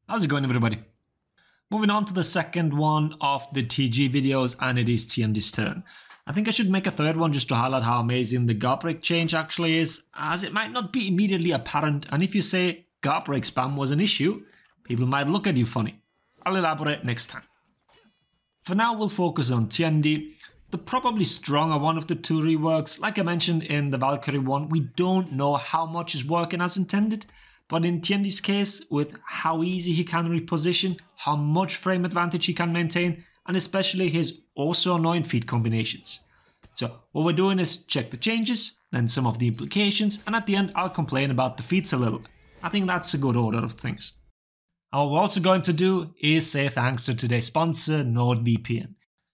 How's it going, everybody? Moving on to the second one of the TG videos, and it is Tiandi's turn. I think I should make a third one just to highlight how amazing the guard break change actually is, as it might not be immediately apparent, and if you say guard break spam was an issue, people might look at you funny. I'll elaborate next time. For now, we'll focus on Tiandi, the probably stronger one of the two reworks. Like I mentioned in the Valkyrie one, we don't know how much is working as intended, but in Tiandi's case, with how easy he can reposition, how much frame advantage he can maintain, and especially his also annoying feat combinations. So what we're doing is check the changes, then some of the implications, and at the end I'll complain about the feats a little. I think that's a good order of things. And what we're also going to do is say thanks to today's sponsor, NordVPN.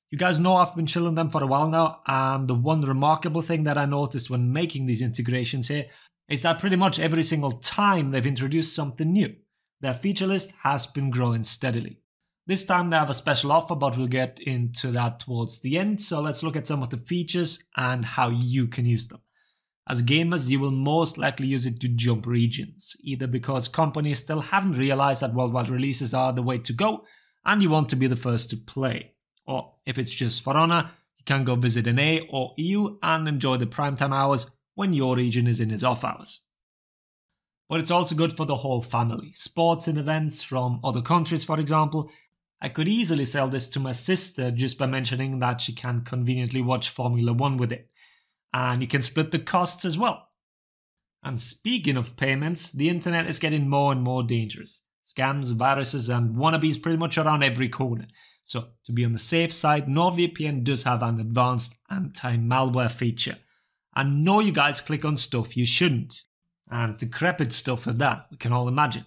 You guys know I've been chilling them for a while now, and the one remarkable thing that I noticed when making these integrations here is that pretty much every single time they've introduced something new, their feature list has been growing steadily. This time they have a special offer, but we'll get into that towards the end, so let's look at some of the features and how you can use them. As gamers, you will most likely use it to jump regions, either because companies still haven't realized that worldwide releases are the way to go, and you want to be the first to play. Or if it's just for honor, you can go visit NA or EU and enjoy the primetime hours when your region is in its off hours. But it's also good for the whole family. Sports and events from other countries, for example. I could easily sell this to my sister just by mentioning that she can conveniently watch Formula 1 with it. And you can split the costs as well. And speaking of payments, the internet is getting more and more dangerous. Scams, viruses, and wannabes pretty much around every corner. So to be on the safe side, NordVPN does have an advanced anti-malware feature. And no, you guys click on stuff you shouldn't. And decrepit stuff at that, we can all imagine.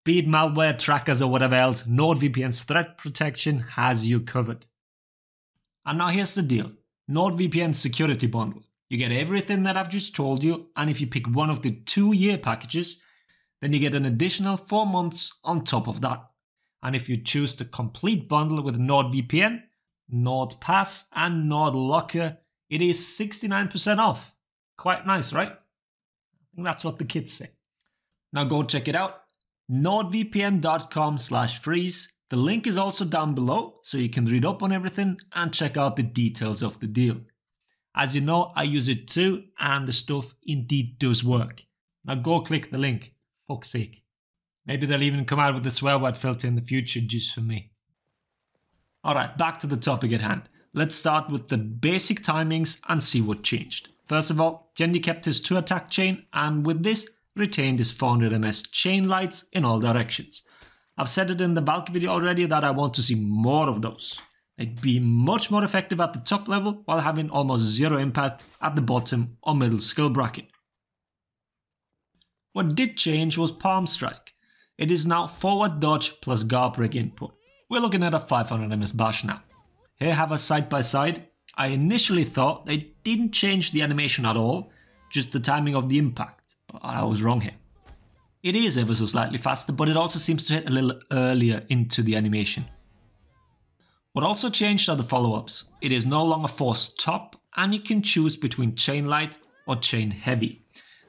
Be it malware, trackers or whatever else, NordVPN's threat protection has you covered. And now here's the deal. NordVPN's security bundle. You get everything that I've just told you, and if you pick one of the 2-year packages, then you get an additional 4 months on top of that. And if you choose the complete bundle with NordVPN, NordPass and NordLocker, it is 69% off. Quite nice, right? I think that's what the kids say. Now go check it out. nordvpn.com/freeze. The link is also down below, so you can read up on everything and check out the details of the deal. As you know, I use it too, and the stuff indeed does work. Now go click the link. Fuck's sake. Maybe they'll even come out with a swear word filter in the future just for me. Alright, back to the topic at hand. Let's start with the basic timings and see what changed. First of all, Tiandi kept his 2-attack chain, and with this, retained his 400 ms chain lights in all directions. I've said it in the Valk video already that I want to see more of those. They'd be much more effective at the top level while having almost zero impact at the bottom or middle skill bracket. What did change was palm strike. It is now forward dodge plus guard break input. We're looking at a 500 ms bash now. Here have a side by side. I initially thought they didn't change the animation at all, just the timing of the impact, but I was wrong here. It is ever so slightly faster, but it also seems to hit a little earlier into the animation. What also changed are the follow-ups. It is no longer force top, and you can choose between chain light or chain heavy.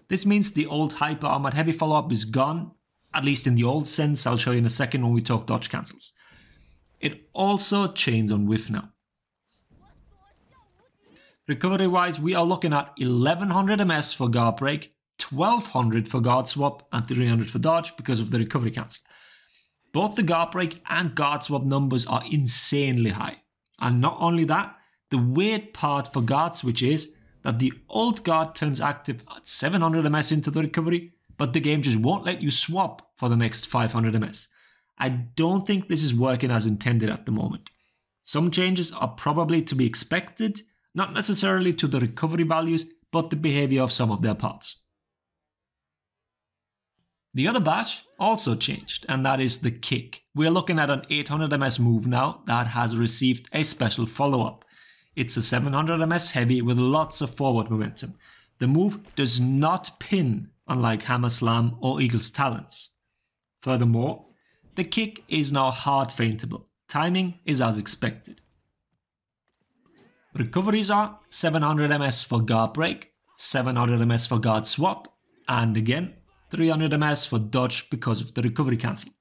This means the old hyper armored heavy follow-up is gone, at least in the old sense. I'll show you in a second when we talk dodge cancels. It also chains on whiff now. Recovery wise, we are looking at 1100 ms for guard break, 1200 for guard swap and 300 for dodge because of the recovery cancel. Both the guard break and guard swap numbers are insanely high. And not only that, the weird part for guard switch is that the old guard turns active at 700 ms into the recovery, but the game just won't let you swap for the next 500 ms. I don't think this is working as intended at the moment. Some changes are probably to be expected, not necessarily to the recovery values, but the behavior of some of their parts. The other bash also changed, and that is the kick. We're looking at an 800 ms move now that has received a special follow-up. It's a 700 ms heavy with lots of forward momentum. The move does not pin, unlike Hammer Slam or Eagle's Talons. Furthermore, the kick is now hard feintable. Timing is as expected. Recoveries are 700 ms for guard break, 700 ms for guard swap, and again 300 ms for dodge because of the recovery cancel.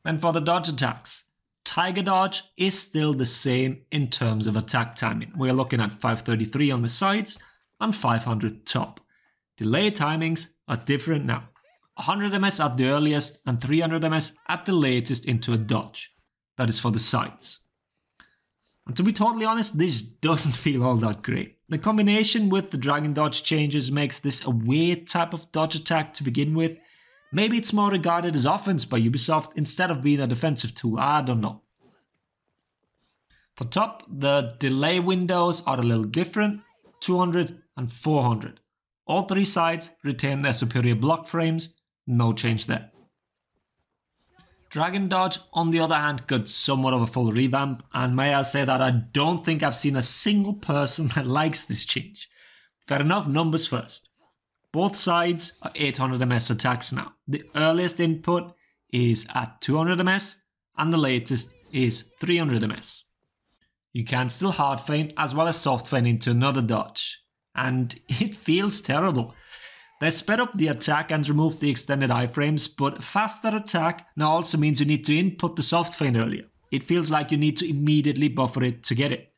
Then for the dodge attacks, Tiger Dodge is still the same in terms of attack timing. We're looking at 533 on the sides and 500 top. Delay timings are different now. 100 ms at the earliest and 300 ms at the latest into a dodge. That is for the sides. And to be totally honest, this doesn't feel all that great. The combination with the Dragon Dodge changes makes this a weird type of dodge attack to begin with. Maybe it's more regarded as offense by Ubisoft instead of being a defensive tool, I don't know. For top, the delay windows are a little different, 200 and 400. All three sides retain their superior block frames, no change there. Dragon Dodge, on the other hand, got somewhat of a full revamp, and may I say that I don't think I've seen a single person that likes this change. Fair enough, numbers first. Both sides are 800 ms attacks now. The earliest input is at 200 ms, and the latest is 300 ms. You can still hard feint as well as soft feint into another dodge, and it feels terrible. They sped up the attack and removed the extended iframes, but faster attack now also means you need to input the soft feint earlier. It feels like you need to immediately buffer it to get it.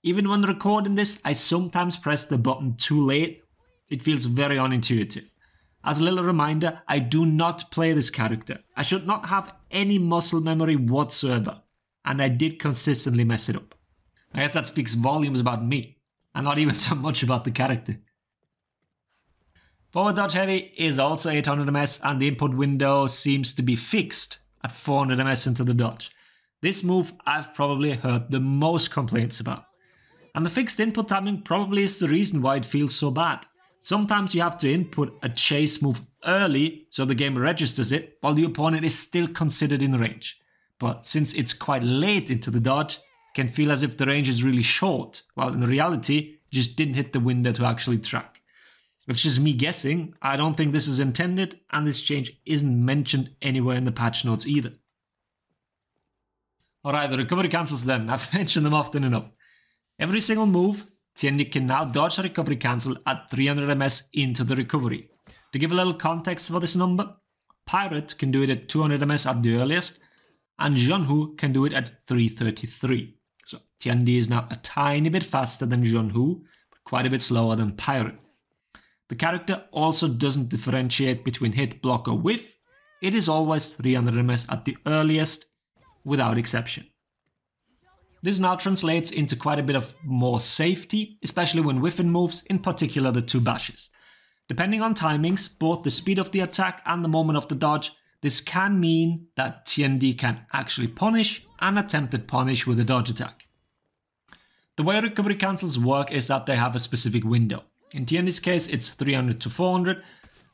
Even when recording this, I sometimes press the button too late. It feels very unintuitive. As a little reminder, I do not play this character. I should not have any muscle memory whatsoever, and I did consistently mess it up. I guess that speaks volumes about me, and not even so much about the character. Forward dodge heavy is also 800 ms, and the input window seems to be fixed at 400 ms into the dodge. This move I've probably heard the most complaints about. And the fixed input timing probably is the reason why it feels so bad. Sometimes you have to input a chase move early so the game registers it while the opponent is still considered in range. But since it's quite late into the dodge, it can feel as if the range is really short, while in reality, you just didn't hit the window to actually track. It's just me guessing. I don't think this is intended, and this change isn't mentioned anywhere in the patch notes either. Alright, the recovery cancels then. I've mentioned them often enough. Every single move, Tiandi can now dodge a recovery cancel at 300 ms into the recovery. To give a little context for this number, Pirate can do it at 200 ms at the earliest, and Junhu can do it at 333. So Tiandi is now a tiny bit faster than Junhu, but quite a bit slower than Pirate. The character also doesn't differentiate between hit, block or whiff. It is always 300 ms at the earliest, without exception. This now translates into quite a bit of more safety, especially when whiffing moves, in particular the two bashes. Depending on timings, both the speed of the attack and the moment of the dodge, this can mean that Tiandi can actually punish and attempted punish with a dodge attack. The way recovery cancels work is that they have a specific window. In Tiandi's case, it's 300 to 400,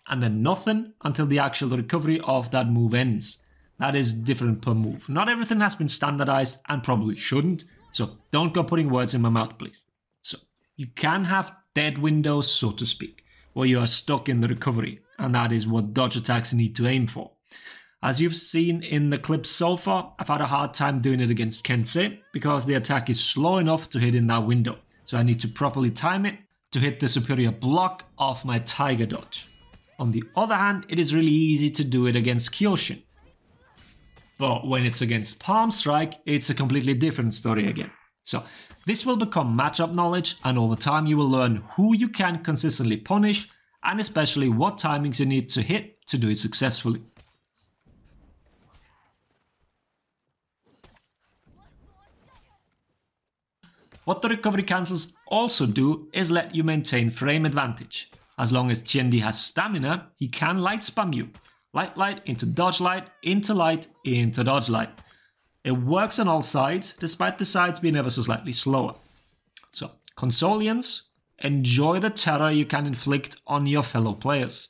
and then nothing until the actual recovery of that move ends. That is different per move. Not everything has been standardized, and probably shouldn't, so don't go putting words in my mouth, please. So, you can have dead windows, so to speak, where you are stuck in the recovery, and that is what dodge attacks need to aim for. As you've seen in the clips so far, I've had a hard time doing it against Kensei, because the attack is slow enough to hit in that window, so I need to properly time it to hit the superior block of my Tiger Dodge. On the other hand, it is really easy to do it against Kyoshin. But when it's against Palm Strike, it's a completely different story again. So this will become matchup knowledge, and over time you will learn who you can consistently punish, and especially what timings you need to hit to do it successfully. What the recovery cancels also do is let you maintain frame advantage. As long as Tiandi has stamina, he can light spam you. Light into dodge light, into dodge light. It works on all sides, despite the sides being ever so slightly slower. So, Consolians, enjoy the terror you can inflict on your fellow players.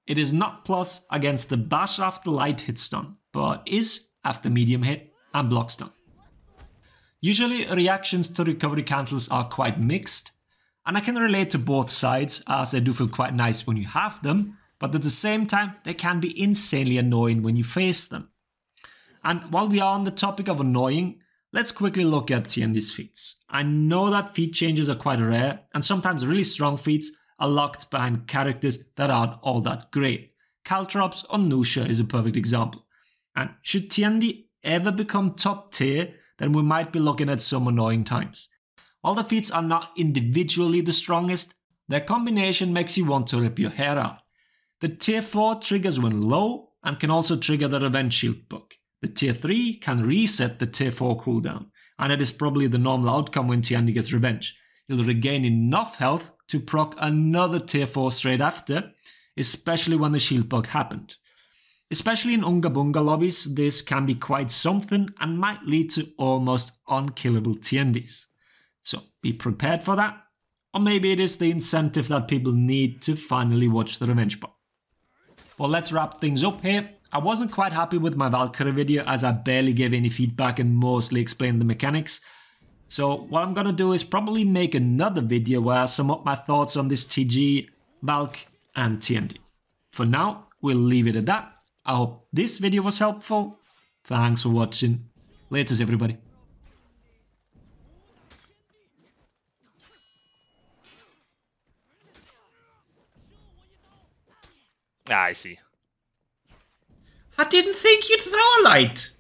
It is not plus against the bash after light hit stun, but is after medium hit and block stun. Usually reactions to recovery cancels are quite mixed, and I can relate to both sides as they do feel quite nice when you have them, but at the same time they can be insanely annoying when you face them. And while we are on the topic of annoying, let's quickly look at Tiandi's feats. I know that feat changes are quite rare, and sometimes really strong feats are locked behind characters that aren't all that great. Caltrops or Nusha is a perfect example. And should Tiandi ever become top tier, then we might be looking at some annoying times. While the feats are not individually the strongest, their combination makes you want to rip your hair out. The tier 4 triggers when low and can also trigger the revenge shield bug. The tier 3 can reset the tier 4 cooldown, and it is probably the normal outcome when Tiandi gets revenge. You'll regain enough health to proc another tier 4 straight after, especially when the shield bug happened. Especially in Unga Bunga lobbies, this can be quite something and might lead to almost unkillable Tiandis. So be prepared for that, or maybe it is the incentive that people need to finally watch the revenge bot. Well, let's wrap things up here. I wasn't quite happy with my Valkyrie video as I barely gave any feedback and mostly explained the mechanics. So what I'm gonna do is probably make another video where I sum up my thoughts on this TG, Valk and Tiandi. For now, we'll leave it at that. I hope this video was helpful. Thanks for watching. Laters everybody. Ah, I see. I didn't think you'd throw a light.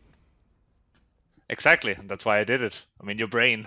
Exactly, that's why I did it. I mean, your brain.